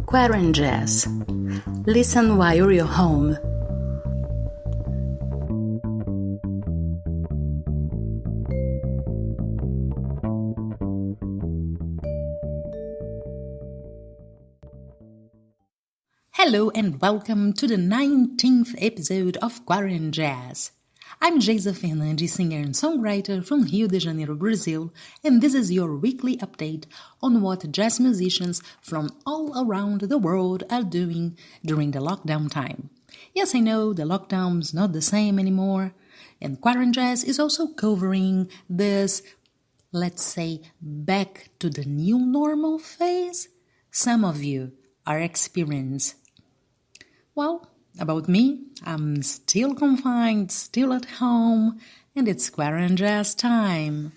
QuaranJazz. Listen while you're home. Hello and welcome to the 19th episode of QuaranJazz. I'm Geisa, Fernandez, singer and songwriter from Rio de Janeiro, Brazil, and this is your weekly update on what jazz musicians from all around the world are doing during the lockdown time. Yes, I know the lockdown's not the same anymore, and QuaranJazz is also covering this, let's say, back to the new normal phase some of you are experiencing. Well, about me, I'm still confined, still at home, and it's QuaranJazz time.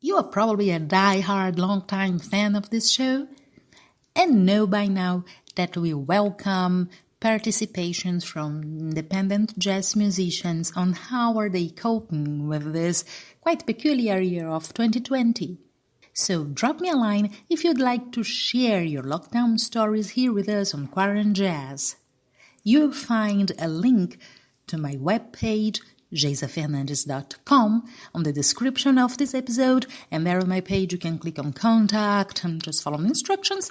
You are probably a die-hard long-time fan of this show and know by now that we welcome participations from independent jazz musicians on how are they coping with this quite peculiar year of 2020. So drop me a line if you'd like to share your lockdown stories here with us on QuaranJazz. You'll find a link to my webpage, geisafernandez.com, on the description of this episode, and there on my page you can click on contact and just follow the instructions,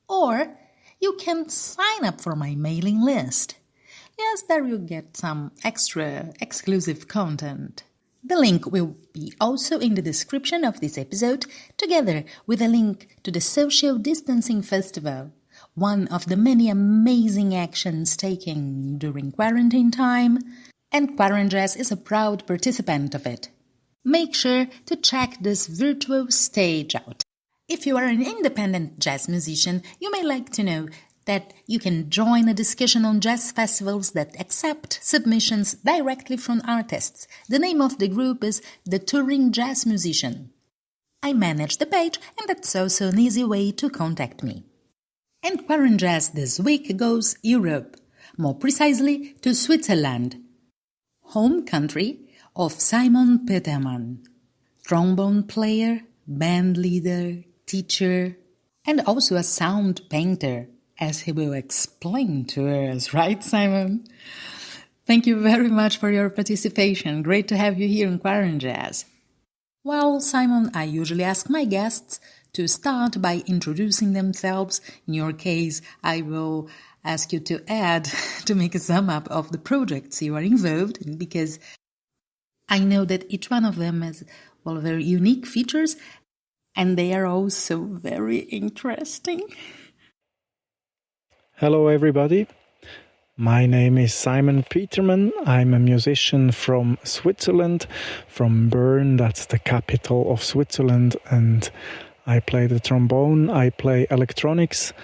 or you can sign up for my mailing list. Yes, there you'll get some extra exclusive content. The link will be also in the description of this episode, together with a link to the Social Distancing Festival, one of the many amazing actions taken during quarantine time, and QuaranJazz is a proud participant of it. Make sure to check this virtual stage out. If you are an independent jazz musician, you may like to know that you can join a discussion on jazz festivals that accept submissions directly from artists. The name of the group is The Touring Jazz Musician. I manage the page, and that's also an easy way to contact me. And QuaranJazz this week goes Europe, more precisely to Switzerland, home country of Simon Petermann, trombone player, band leader, teacher, and also a sound painter, as he will explain to us, right, Simon? Thank you very much for your participation. Great to have you here in QuaranJazz. Well, Simon, I usually ask my guests to start by introducing themselves. In your case, I will ask you to add, to make a sum up of the projects you are involved in, because I know that each one of them has, well, very unique features, and they are also very interesting. Hello, everybody. My name is Simon Petermann. I'm a musician from Switzerland, from Bern, that's the capital of Switzerland, and I play the trombone, I play electronics,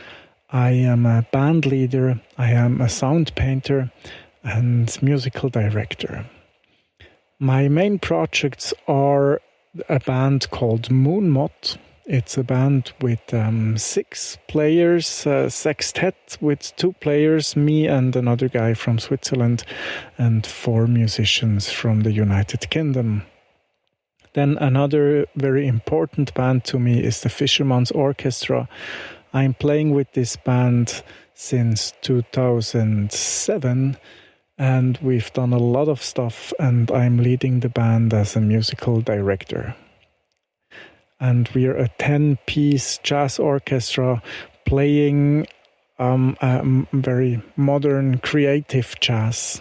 I am a band leader, I am a sound painter and musical director. My main projects are a band called Moonmot. It's a band with 6 players, sextet with 2 players, me and another guy from Switzerland, and 4 musicians from the United Kingdom. Then another very important band to me is the Fisherman's Orchestra. I'm playing with this band since 2007, and we've done a lot of stuff, and I'm leading the band as a musical director. And we're a 10-piece jazz orchestra playing very modern, creative jazz.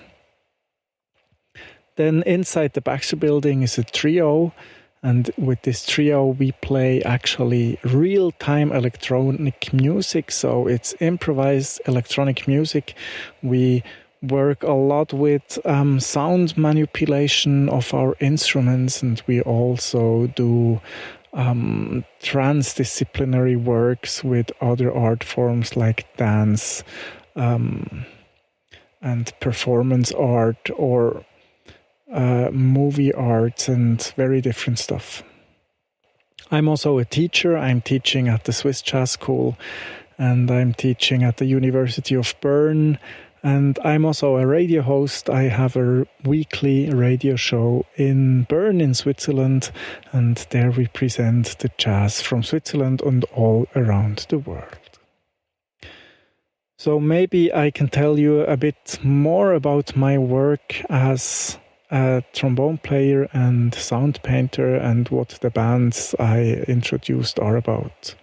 Then inside the Baxter Building is a trio, and with this trio we play actually real-time electronic music, so it's improvised electronic music. We work a lot with sound manipulation of our instruments, and we also do transdisciplinary works with other art forms like dance and performance art or movie art and very different stuff. I'm also a teacher. I'm teaching at the Swiss Jazz School, and I'm teaching at the University of Bern, And I'm also a radio host. I have a weekly radio show in Bern in Switzerland, and there we present the jazz from Switzerland and all around the world. So maybe I can tell you a bit more about my work as a trombone player and sound painter and what the bands I introduced are about.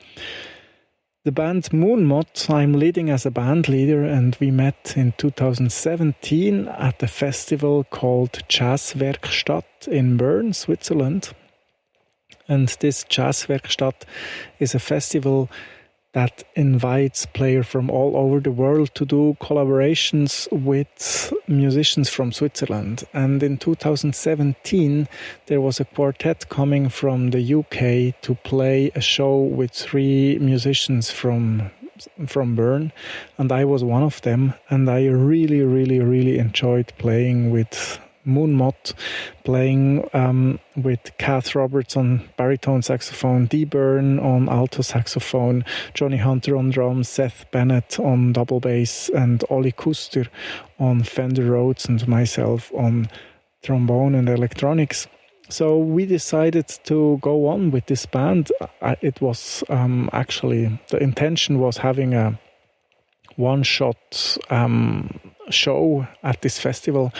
The band Moonmot I'm leading as a band leader, and we met in 2017 at a festival called Jazzwerkstatt in Bern, Switzerland. And this Jazzwerkstatt is a festival that invites players from all over the world to do collaborations with musicians from Switzerland. And in 2017, there was a quartet coming from the UK to play a show with 3 musicians from Bern, and I was one of them. And I really enjoyed playing with Moonmot, playing with Kath Roberts on baritone saxophone, Dee Byrne on alto saxophone, Johnny Hunter on drums, Seth Bennett on double bass, and Ollie Kuster on Fender Rhodes, and myself on trombone and electronics. So we decided to go on with this band. It was actually, the intention was having a one-shot show at this festival,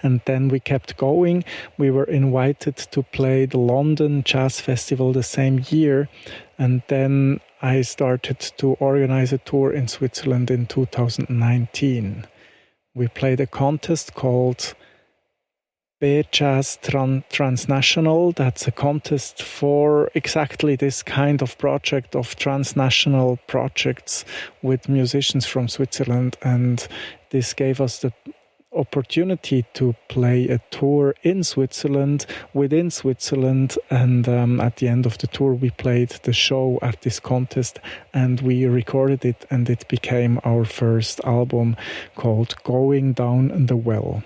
and then we kept going. We were invited to play the London Jazz Festival the same year, and then I started to organize a tour in Switzerland in 2019. We played a contest called Jazz Transnational. That's a contest for exactly this kind of project, of transnational projects with musicians from Switzerland, and this gave us the opportunity to play a tour in Switzerland, within Switzerland, and at the end of the tour we played the show at this contest, and we recorded it, and it became our first album called Going Down the Well.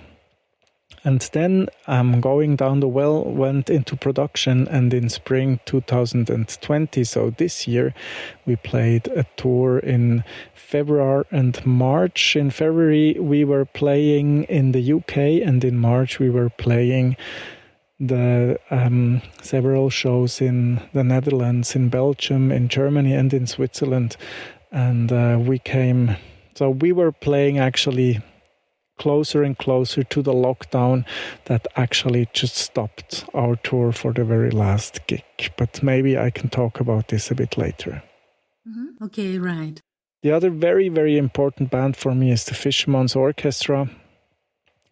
And then Going Down the Well went into production, and in spring 2020, so this year, we played a tour in February and March. In February, we were playing in the UK, and in March, we were playing the several shows in the Netherlands, in Belgium, in Germany, and in Switzerland. And we were playing actually closer and closer to the lockdown that actually just stopped our tour for the very last gig. But maybe I can talk about this a bit later. Mm-hmm. Okay, right. The other very important band for me is the Fisherman's Orchestra.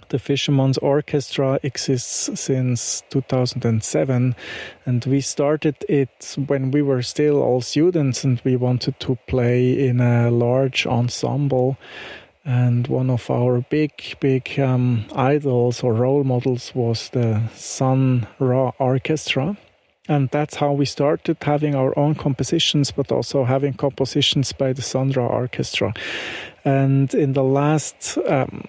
The Fisherman's Orchestra exists since 2007, and we started it when we were still all students, and we wanted to play in a large ensemble. And one of our big idols or role models was the Sun Ra Orchestra. And that's how we started having our own compositions, but also having compositions by the Sun Ra Orchestra. And in the last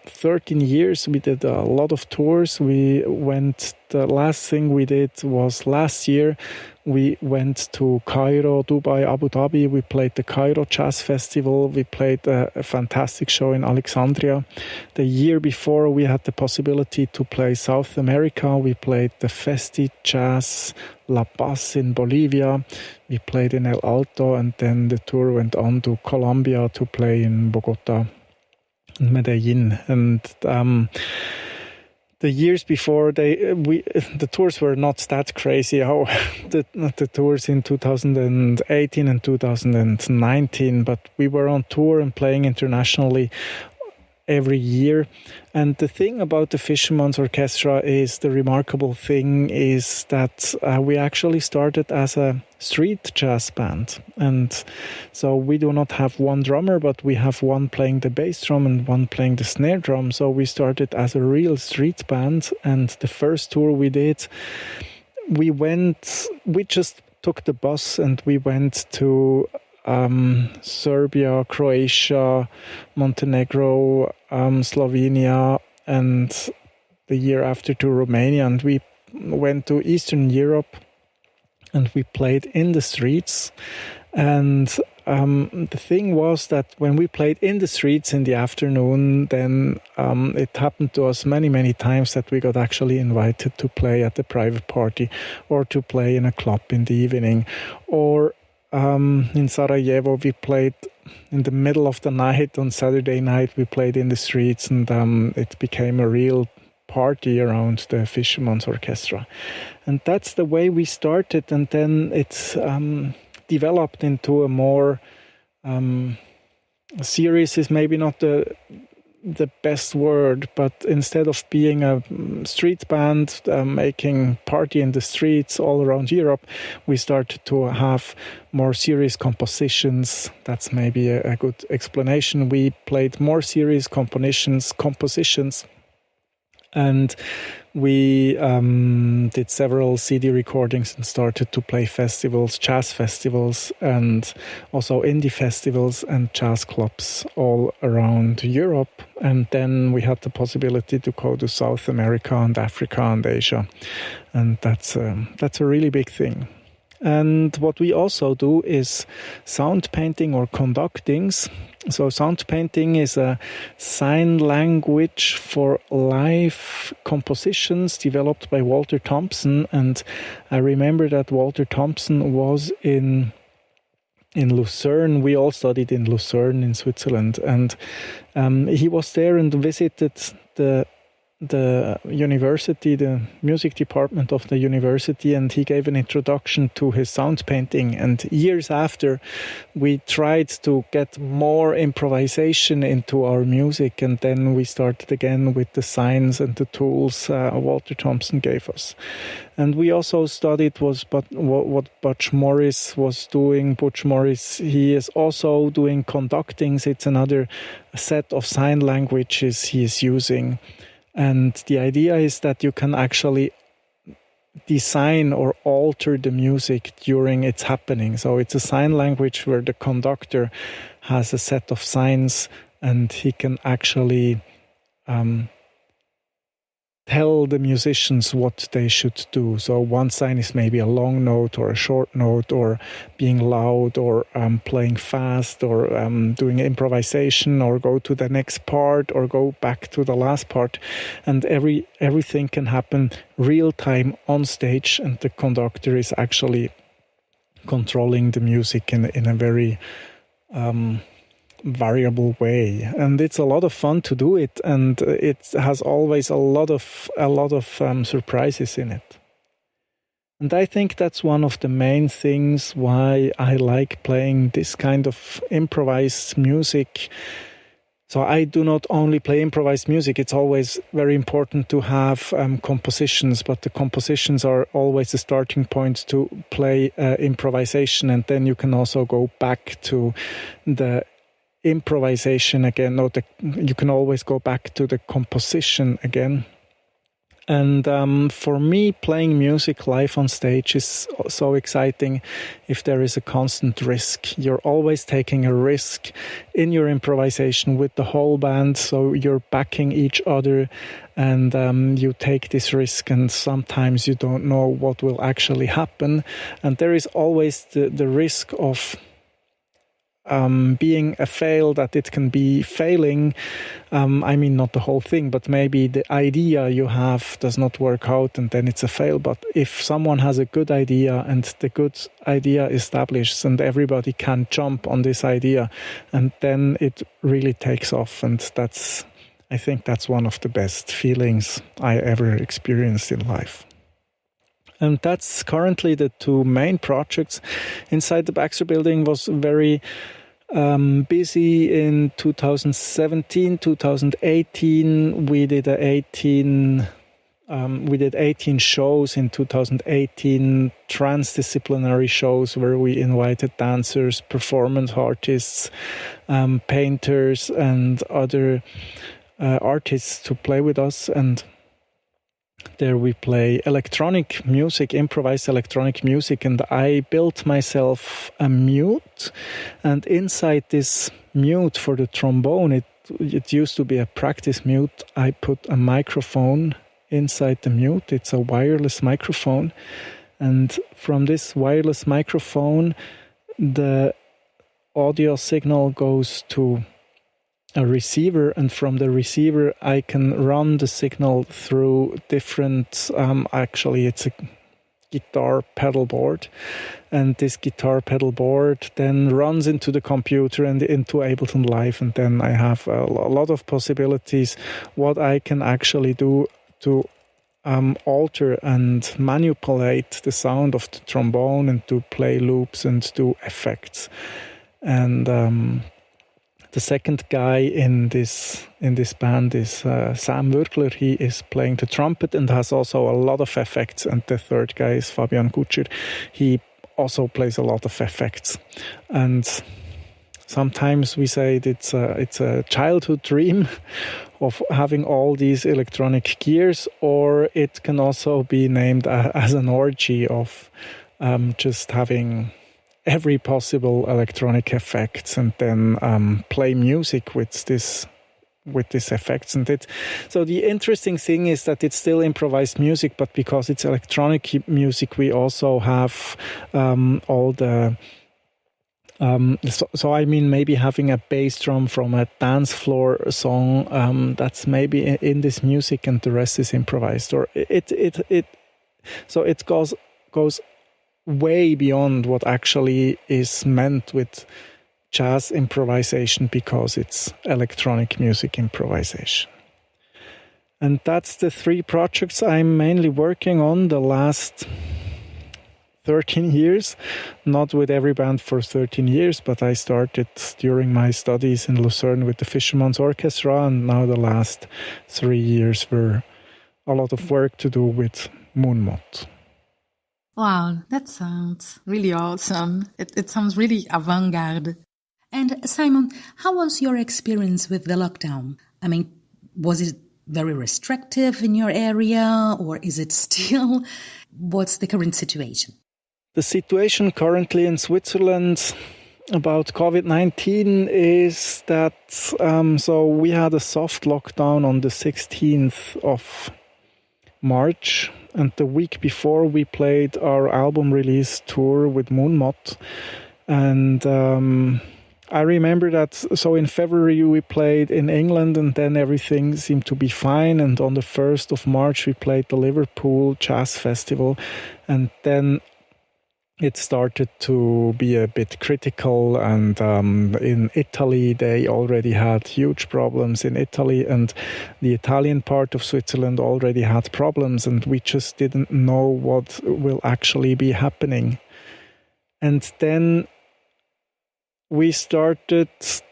13 years, we did a lot of tours. The last thing we did was last year. We went to Cairo, Dubai, Abu Dhabi. We played the Cairo Jazz Festival. We played a fantastic show in Alexandria. The year before, we had the possibility to play South America. We played the Festi Jazz La Paz in Bolivia. We played in El Alto, and then the tour went on to Colombia to play in Bogota and Medellin. And the years before, the tours were not that crazy. How the tours in 2018 and 2019, but we were on tour and playing internationally every year. And the thing about the Fisherman's Orchestra is, the remarkable thing is that we actually started as a street jazz band. And so we do not have one drummer, but we have one playing the bass drum and one playing the snare drum. So we started as a real street band. And the first tour we did, we just took the bus and we went to Serbia, Croatia, Montenegro, Slovenia, and the year after to Romania. And we went to Eastern Europe and we played in the streets. And the thing was that when we played in the streets in the afternoon, then it happened to us many, many times that we got actually invited to play at a private party or to play in a club in the evening. Or in Sarajevo, we played in the middle of the night on Saturday night. We played in the streets, and it became a real party around the Fisherman's Orchestra. And that's the way we started, and then it's developed into a more series is maybe not the best word, but instead of being a street band making party in the streets all around Europe, we started to have more serious compositions. That's maybe a good explanation. We played more serious compositions, and we did several CD recordings and started to play festivals, jazz festivals, and also indie festivals and jazz clubs all around Europe. And then we had the possibility to go to South America and Africa and Asia. And that's a really big thing. And what we also do is sound painting or conductings. So sound painting is a sign language for live compositions developed by Walter Thompson. And I remember that Walter Thompson was in Lucerne. We all studied in Lucerne in Switzerland. And he was there and visited the university, the music department of the university, and he gave an introduction to his sound painting. And years after, we tried to get more improvisation into our music, and then we started again with the signs and the tools Walter Thompson gave us. And we also studied what Butch Morris was doing. Butch Morris, he is also doing conductings. It's another set of sign languages he is using. And the idea is that you can actually design or alter the music during its happening. So it's a sign language where the conductor has a set of signs and he can actually tell the musicians what they should do. So one sign is maybe a long note or a short note, or being loud, or playing fast, or doing improvisation, or go to the next part, or go back to the last part. And everything can happen real time on stage, and the conductor is actually controlling the music in a very variable way, and it's a lot of fun to do it, and it has always a lot of surprises in it. And I think that's one of the main things why I like playing this kind of improvised music. So I do not only play improvised music, it's always very important to have compositions, but the compositions are always a starting point to play improvisation, and then you can also go back to the improvisation again. You can always go back to the composition again. And for me, playing music live on stage is so exciting if there is a constant risk. You're always taking a risk in your improvisation with the whole band, so you're backing each other, and you take this risk, and sometimes you don't know what will actually happen. And there is always the risk of being a fail, that it can be failing. I mean, not the whole thing, but maybe the idea you have does not work out, and then it's a fail. But if someone has a good idea, and the good idea establishes, and everybody can jump on this idea, and then it really takes off. And I think that's one of the best feelings I ever experienced in life. And that's currently the two main projects. Inside the Baxter Building was very busy in 2017, 2018. We did 18 shows in 2018, transdisciplinary shows where we invited dancers, performance artists, painters, and other artists to play with us. And there we play electronic music, improvised electronic music, and I built myself a mute, and inside this mute for the trombone, it used to be a practice mute, I put a microphone inside the mute. It's a wireless microphone, and from this wireless microphone, the audio signal goes to a receiver, and from the receiver I can run the signal through different, actually it's a guitar pedal board, and this guitar pedal board then runs into the computer and into Ableton Live, and then I have a lot of possibilities what I can actually do to alter and manipulate the sound of the trombone and to play loops and do effects. And the second guy in this band is Sam Würgler. He is playing the trumpet and has also a lot of effects. And the third guy is Fabian Kutscher. He also plays a lot of effects. And sometimes we say it's a childhood dream of having all these electronic gears, or it can also be named as an orgy of just having every possible electronic effects and then play music with this effects. And so the interesting thing is that it's still improvised music, but because it's electronic music, we also have all the so I mean, maybe having a bass drum from a dance floor song that's maybe in this music, and the rest is improvised, or so it goes way beyond what actually is meant with jazz improvisation, because it's electronic music improvisation. And that's the three projects I'm mainly working on the last 13 years. Not with every band for 13 years, but I started during my studies in Lucerne with the Fischerman's Orchestra, and now the last 3 years were a lot of work to do with Moonmot. Wow, that sounds really awesome. It sounds really avant-garde. And Simon, how was your experience with the lockdown? I mean, was it very restrictive in your area, or is it still? What's the current situation? The situation currently in Switzerland about COVID-19 is that so we had a soft lockdown on the 16th of March, and the week before we played our album release tour with Moonmot. And I remember that, so in February we played in England, and then everything seemed to be fine, and on the 1st of March we played the Liverpool Jazz Festival, and then it started to be a bit critical, and in Italy they already had huge problems in Italy, and the Italian part of Switzerland already had problems, and we just didn't know what will actually be happening. And then we started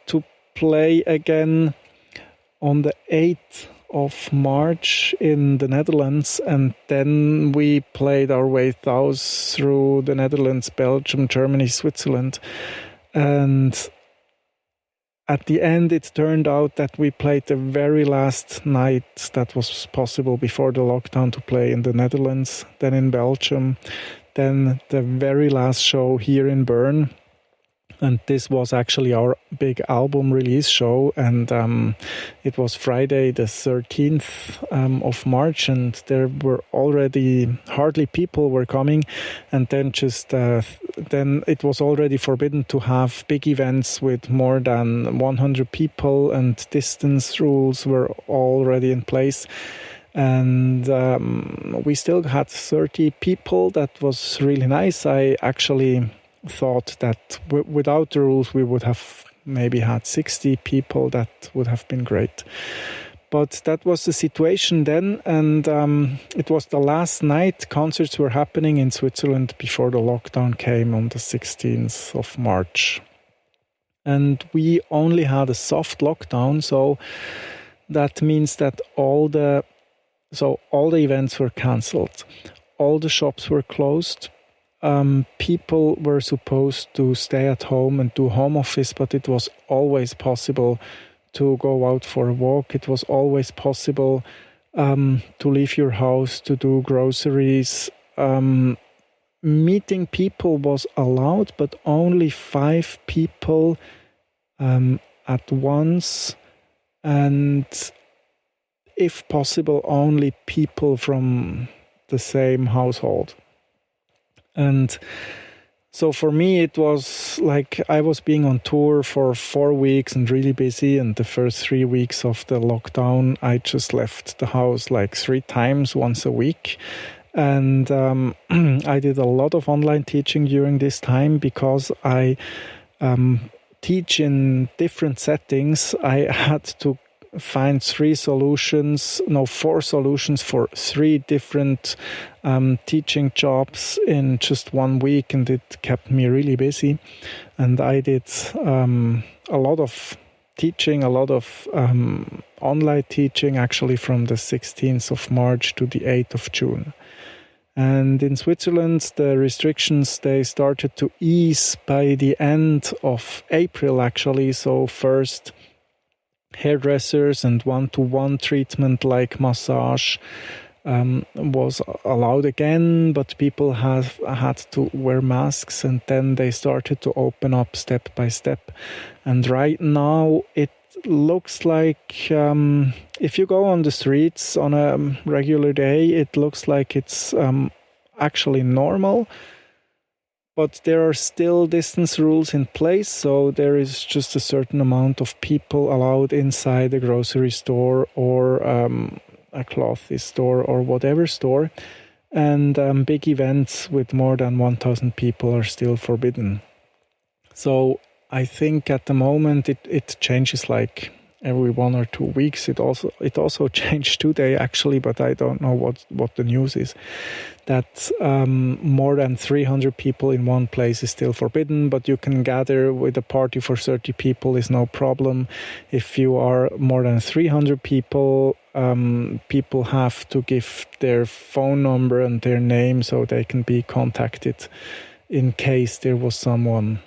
to play again on the 8th of March in the Netherlands, and then we played our way through the Netherlands, Belgium, Germany, Switzerland, and at the end it turned out that we played the very last night that was possible before the lockdown to play in the Netherlands, then in Belgium, then the very last show here in Bern. And this was actually our big album release show, and it was Friday the 13th of March, and there were already hardly people were coming, and then then it was already forbidden to have big events with more than 100 people, and distance rules were already in place. And we still had 30 people. That was really nice. I actually thought that without the rules we would have maybe had 60 people. That would have been great. But that was the situation then, and it was the last night. Concerts were happening in Switzerland before the lockdown came on the 16th of March. And we only had a soft lockdown, so that means that all the events were cancelled. All the shops were closed. People were supposed to stay at home and do home office, but it was always possible to go out for a walk. It was always possible to leave your house, to do groceries. Meeting people was allowed, but only 5 people at once, and if possible, only people from the same household. And So for me, it was like I was being on tour for 4 weeks and really busy. And the first 3 weeks of the lockdown, I just left the house like 3 times, once a week. And I did a lot of online teaching during this time because I teach in different settings. I had to find 4 solutions for 3 different teaching jobs in just 1 week, and it kept me really busy. And I did a lot of teaching, a lot of online teaching, actually from the 16th of March to the 8th of June. And in Switzerland, the restrictions, they started to ease by the end of April, actually. So first, hairdressers and one-to-one treatment like massage was allowed again, but people have had to wear masks, and then they started to open up step by step. And right now it looks like if you go on the streets on a regular day, it looks like it's actually normal. But there are still distance rules in place, so there is just a certain amount of people allowed inside a grocery store or a clothes store or whatever store. And big events with more than 1,000 people are still forbidden. So I think at the moment it changes like every 1 or 2 weeks. It also changed today, actually, but I don't know what the news is. That more than 300 people in one place is still forbidden, but you can gather with a party for 30 people is no problem. If you are more than 300 people, people have to give their phone number and their name so they can be contacted in case there was someone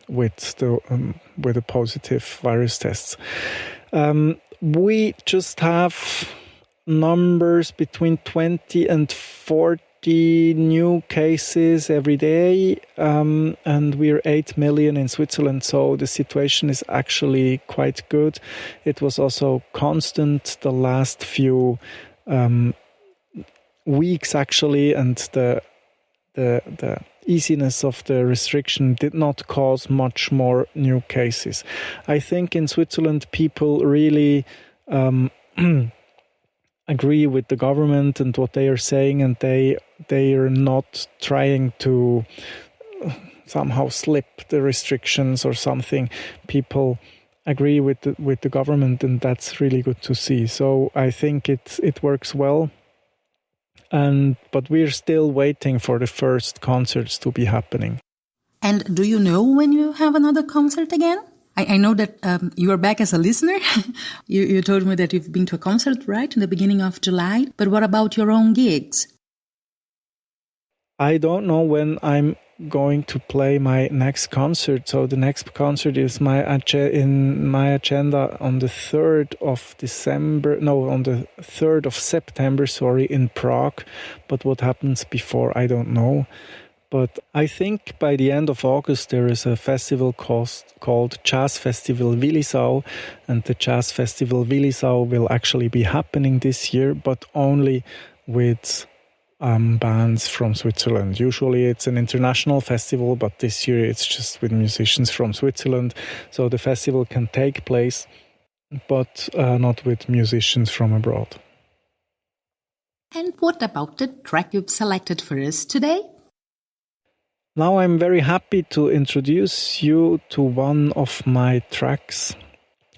with a positive virus tests. We just have numbers between 20 and 40 new cases every day, and we're 8 million in Switzerland, so the situation is actually quite good. It was also constant the last few weeks, actually, and the easiness of the restriction did not cause much more new cases. I think in Switzerland people really agree with the government and what they are saying, and they are not trying to somehow slip the restrictions or something. People agree with the government, and that's really good to see. So I think it works well. But we're still waiting for the first concerts to be happening. And do you know when you have another concert again? I know that you are back as a listener. You told me that you've been to a concert, right, in the beginning of July. But what about your own gigs? I don't know when I'm going to play my next concert. So the next concert is in my agenda on the 3rd of September, in Prague. But what happens before, I don't know. But I think by the end of August there is a festival called Jazz Festival Willisau, and the Jazz Festival Willisau will actually be happening this year, but only with bands from Switzerland. Usually it's an international festival, but this year it's just with musicians from Switzerland. So the festival can take place, but not with musicians from abroad. And what about the track you've selected for us today? Now I'm very happy to introduce you to one of my tracks,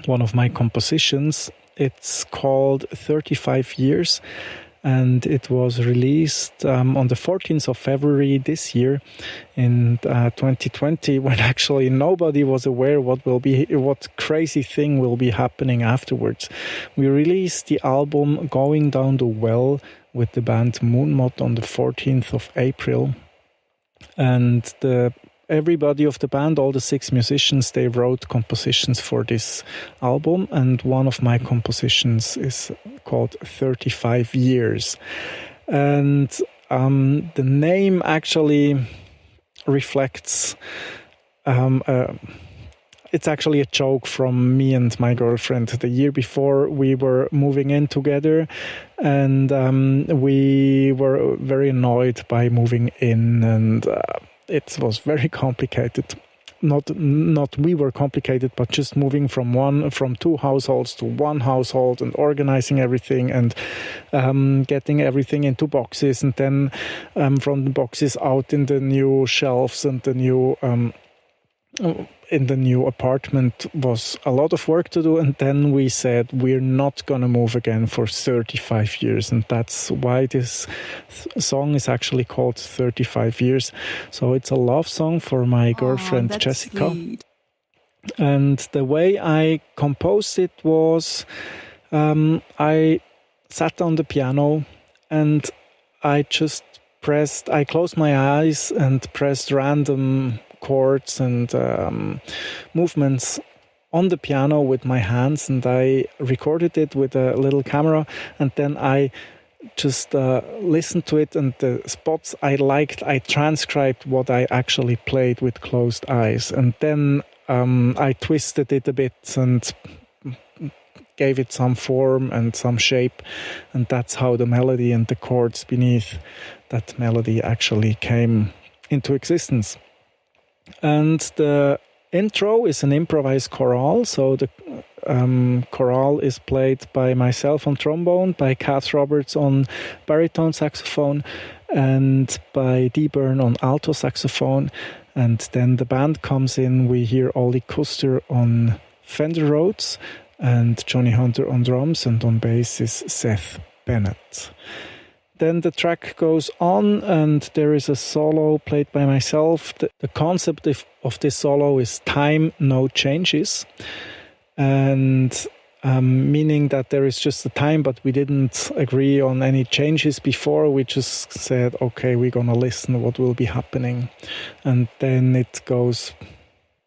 one of my compositions. It's called 35 Years. And it was released on the 14th of February this year in 2020, when actually nobody was aware what crazy thing will be happening afterwards. We released the album Going Down the Well with the band Moonmot on the 14th of April. And everybody of the band, all the 6 musicians, they wrote compositions for this album, and one of my compositions is called 35 Years. And the name actually reflects it's actually a joke from me and my girlfriend. The year before, we were moving in together, and we were very annoyed by moving in, and it was very complicated. Not we were complicated, but just moving from two households to one household and organizing everything and getting everything into boxes, and then from the boxes out in the new shelves and the new in the new apartment was a lot of work to do. And then we said we're not gonna move again for 35 years, and that's why this song is actually called 35 Years. So it's a love song for my girlfriend Jessica. Sweet. And the way I composed it was I sat on the piano and I closed my eyes and pressed random chords and movements on the piano with my hands, and I recorded it with a little camera, and then I just listened to it, and the spots I liked, I transcribed what I actually played with closed eyes, and then I twisted it a bit and gave it some form and some shape, and that's how the melody and the chords beneath that melody actually came into existence. And the intro is an improvised chorale, so the chorale is played by myself on trombone, by Kath Roberts on baritone saxophone, and by Dee Byrne on alto saxophone. And then the band comes in, we hear Ollie Kuster on Fender Rhodes, and Johnny Hunter on drums, and on bass is Seth Bennett. Then the track goes on, and there is a solo played by myself. The concept of this solo is time, no changes, and meaning that there is just a time, but we didn't agree on any changes before. We just said, okay, we're gonna listen what will be happening, and then it goes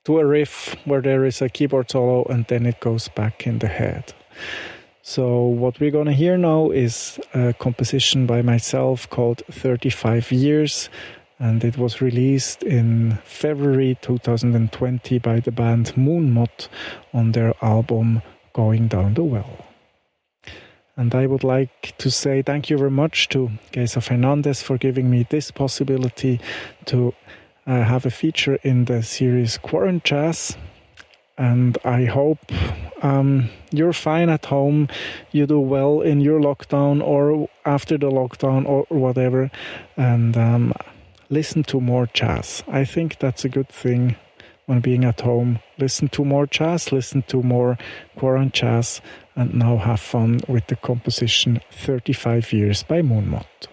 to a riff where there is a keyboard solo, and then it goes back in the head. So what we're going to hear now is a composition by myself called 35 Years, and it was released in February 2020 by the band Moonmot on their album Going Down the Well. And I would like to say thank you very much to Geisa Fernandez for giving me this possibility to have a feature in the series QuaranJazz. And I hope you're fine at home, you do well in your lockdown or after the lockdown or whatever, and listen to more jazz. I think that's a good thing when being at home. Listen to more jazz, listen to more QuaranJazz, and now have fun with the composition 35 Years by Moonmot.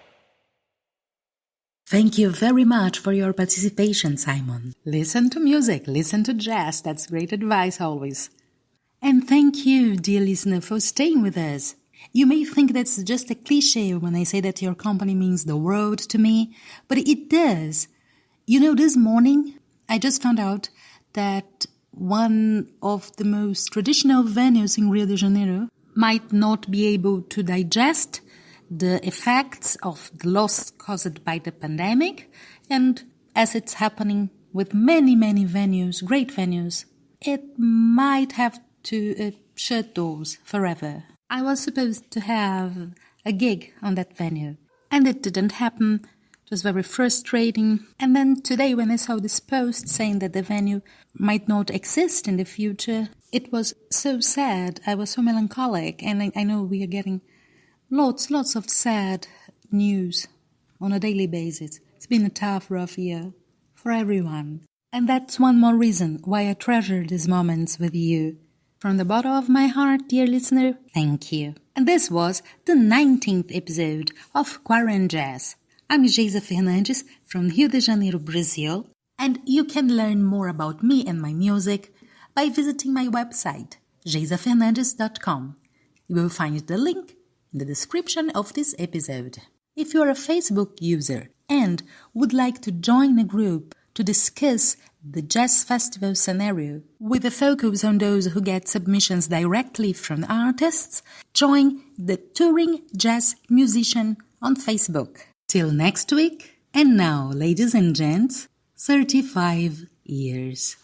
Thank you very much for your participation, Simon. Listen to music, listen to jazz. That's great advice always. And thank you, dear listener, for staying with us. You may think that's just a cliche when I say that your company means the world to me, but it does. You know, this morning I just found out that one of the most traditional venues in Rio de Janeiro might not be able to digest the effects of the loss caused by the pandemic, and as it's happening with many venues, great venues, it might have to shut doors forever. I was supposed to have a gig on that venue, and it didn't happen. It was very frustrating. And then today, when I saw this post saying that the venue might not exist in the future, it was so sad. I was so melancholic, and I know we are getting lots of sad news on a daily basis. It's been a tough, rough year for everyone. And that's one more reason why I treasure these moments with you. From the bottom of my heart, dear listener, thank you. And this was the 19th episode of QuaranJazz. I'm Geisa Fernandez from Rio de Janeiro, Brazil. And you can learn more about me and my music by visiting my website, geisafernandez.com. You will find the link in the description of this episode. If you are a Facebook user and would like to join a group to discuss the jazz festival scenario with a focus on those who get submissions directly from artists, join the Touring Jazz Musician on Facebook. Till next week, and now, ladies and gents, 35 years.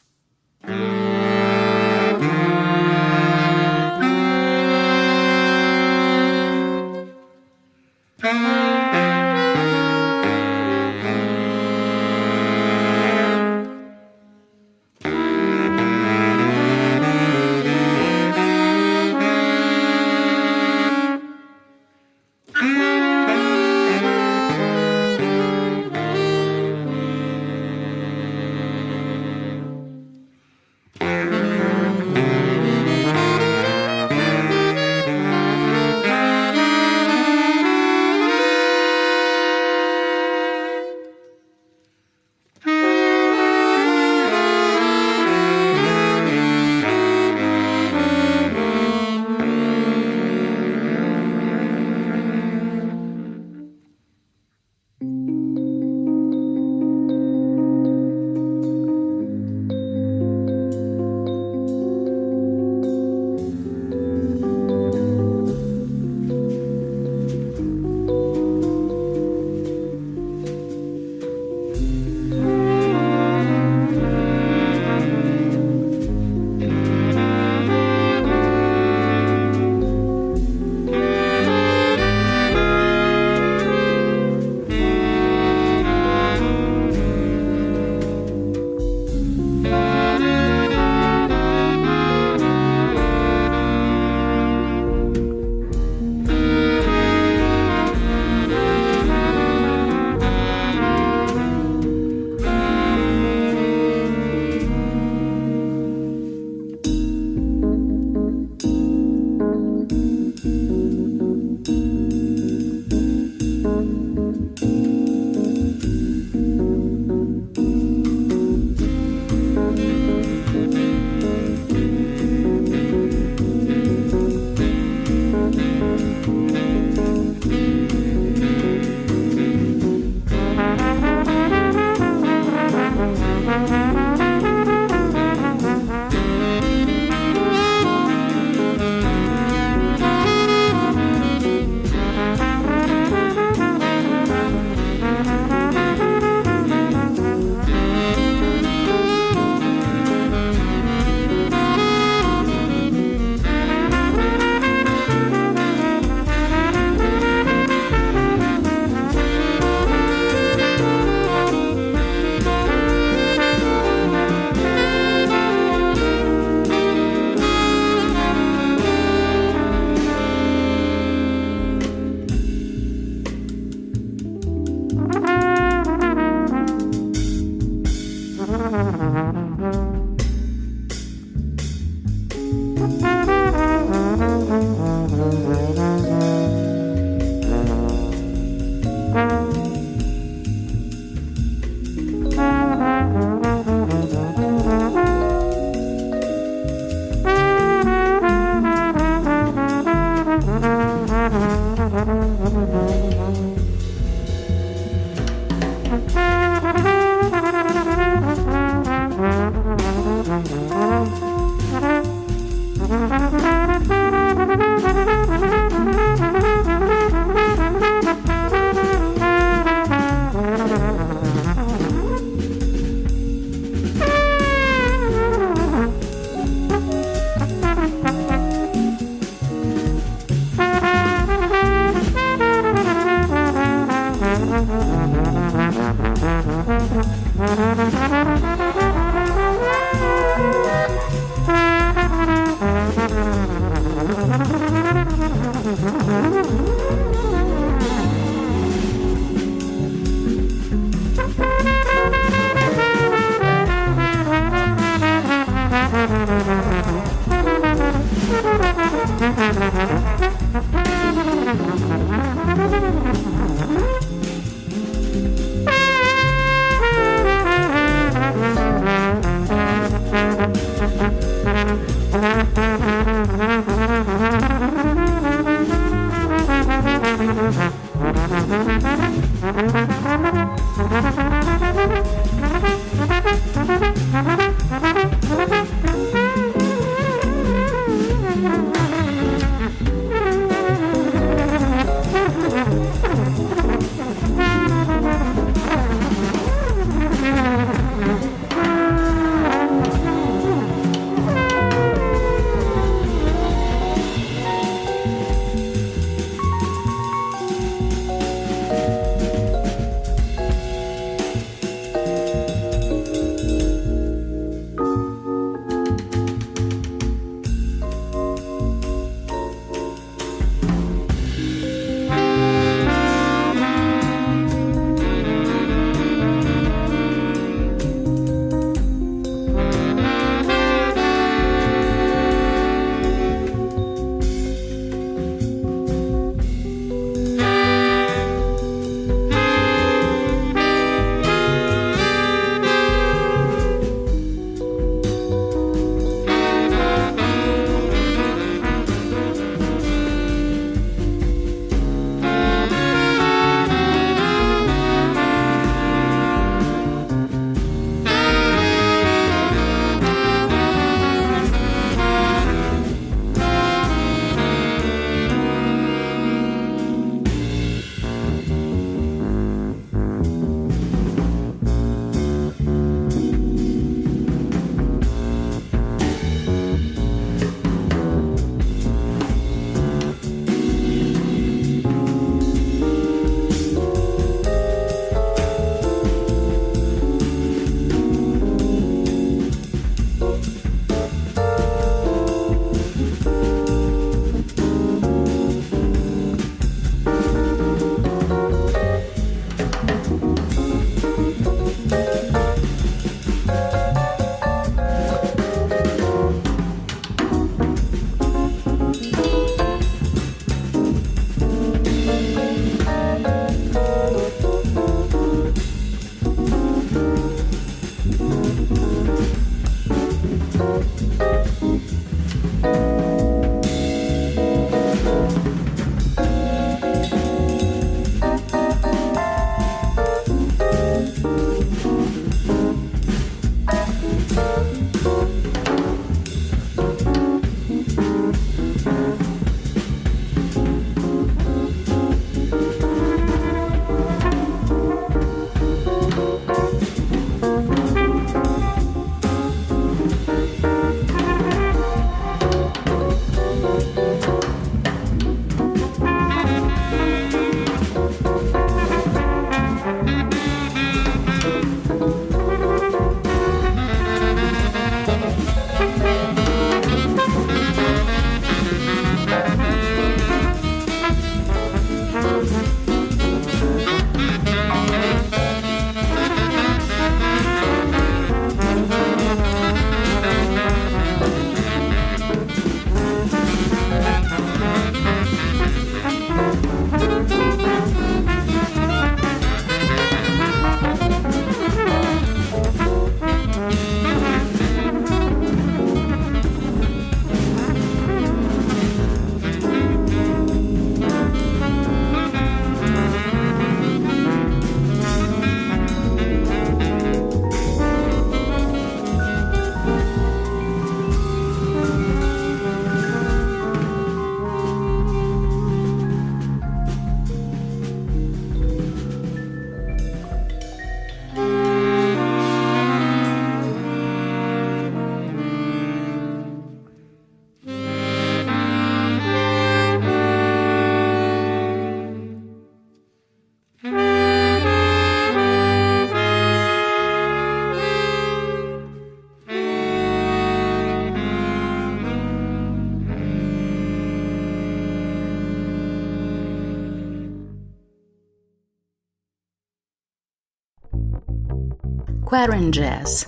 QuaranJazz.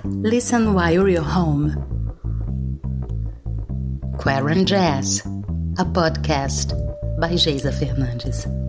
Listen while you're home. QuaranJazz, a podcast by Geisa Fernandez.